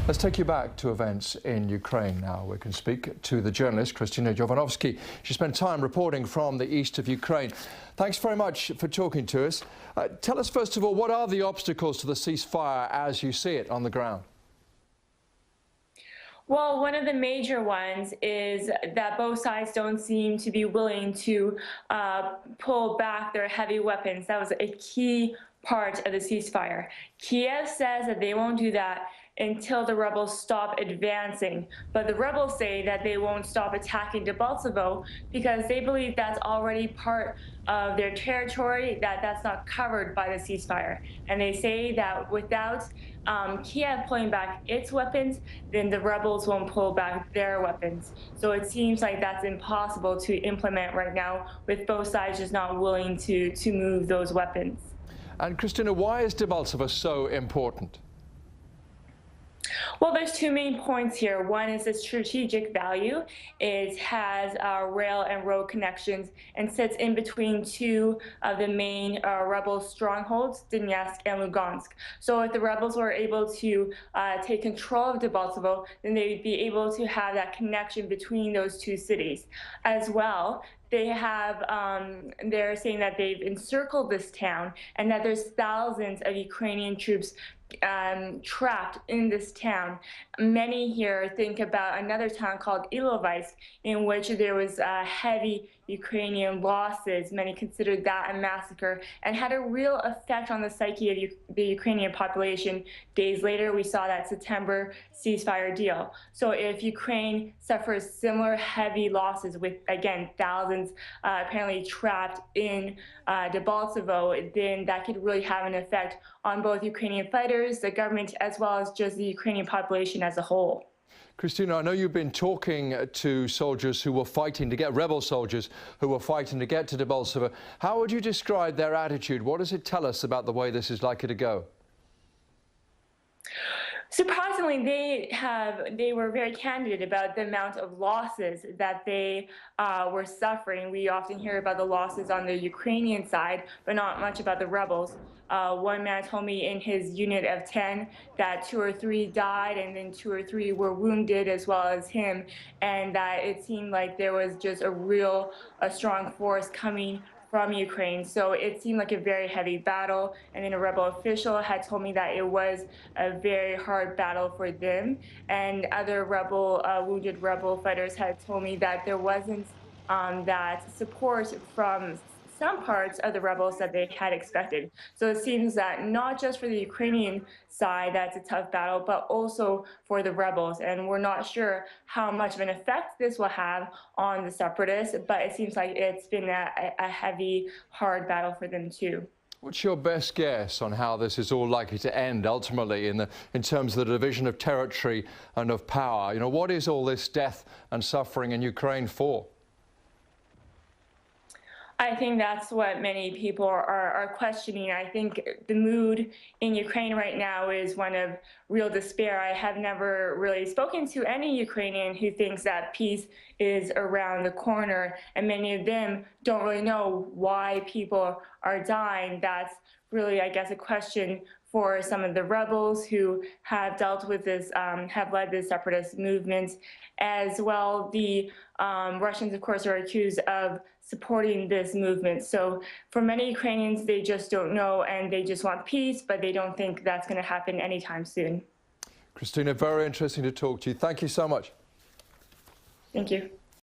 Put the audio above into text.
Let's take you back to events in Ukraine now. We can speak to the journalist Kristina Jovanovski. She spent time reporting from the east of Ukraine. Thanks very much for talking to us. Tell us, first of all, what are the obstacles to the ceasefire as you see it on the ground? Well, one of the major ones is that both sides don't seem to be willing to pull back their heavy weapons. That was a key part of the ceasefire. Kiev says that they won't do that until the rebels stop advancing. But the rebels say that they won't stop attacking Debaltsevo because they believe that's already part of their territory, that's not covered by the ceasefire. And they say that without Kiev pulling back its weapons, then the rebels won't pull back their weapons. So it seems like that's impossible to implement right now, with both sides just not willing to move those weapons. And Kristina, why is Debaltsevo so important? Well, there's two main points here. One is the strategic value. It has rail and road connections and sits in between two of the main rebel strongholds, Donetsk and Lugansk. So if the rebels were able to take control of Debaltsevo, then they'd be able to have that connection between those two cities. As well, they have, they're saying that they've encircled this town and that there's thousands of Ukrainian troops trapped in this town. Many here think about another town called Ilovaisk, in which there was heavy Ukrainian losses. Many considered that a massacre and had a real effect on the psyche of the Ukrainian population. Days later, we saw that September ceasefire deal. So if Ukraine suffers similar heavy losses with, again, thousands apparently trapped in Debaltsevo, then that could really have an effect on both Ukrainian fighters, the government, as well as just the Ukrainian population as a whole. Kristina, I know you've been talking to soldiers who were fighting to get, rebel soldiers who were fighting to get to Debaltsevo. How would you describe their attitude? What does it tell us about the way this is likely to go? Surprisingly, they were very candid about the amount of losses that they were suffering. We often hear about the losses on the Ukrainian side, but not much about the rebels. One man told me in his unit of 10 that 2 or 3 died and then 2 or 3 were wounded as well as him, and that it seemed like there was just a strong force coming from Ukraine. So it seemed like a very heavy battle, and then a rebel official had told me that it was a very hard battle for them, and other wounded rebel fighters had told me that there wasn't that support from some parts of the rebels that they had expected. So it seems that not just for the Ukrainian side that's a tough battle, but also for the rebels. And we're not sure how much of an effect this will have on the separatists, but it seems like it's been a heavy, hard battle for them too. What's your best guess on how this is all likely to end ultimately in terms of the division of territory and of power? You know, what is all this death and suffering in Ukraine for? I think that's what many people are questioning. I think the mood in Ukraine right now is one of real despair. I have never really spoken to any Ukrainian who thinks that peace is around the corner, and many of them don't really know why people are dying. That's really, I guess, a question for some of the rebels who have dealt with this, have led this separatist movement. As well, the Russians, of course, are accused of supporting this movement. So for many Ukrainians, they just don't know, and they just want peace, but they don't think that's going to happen anytime soon. Kristina, very interesting to talk to you. Thank you so much. Thank you.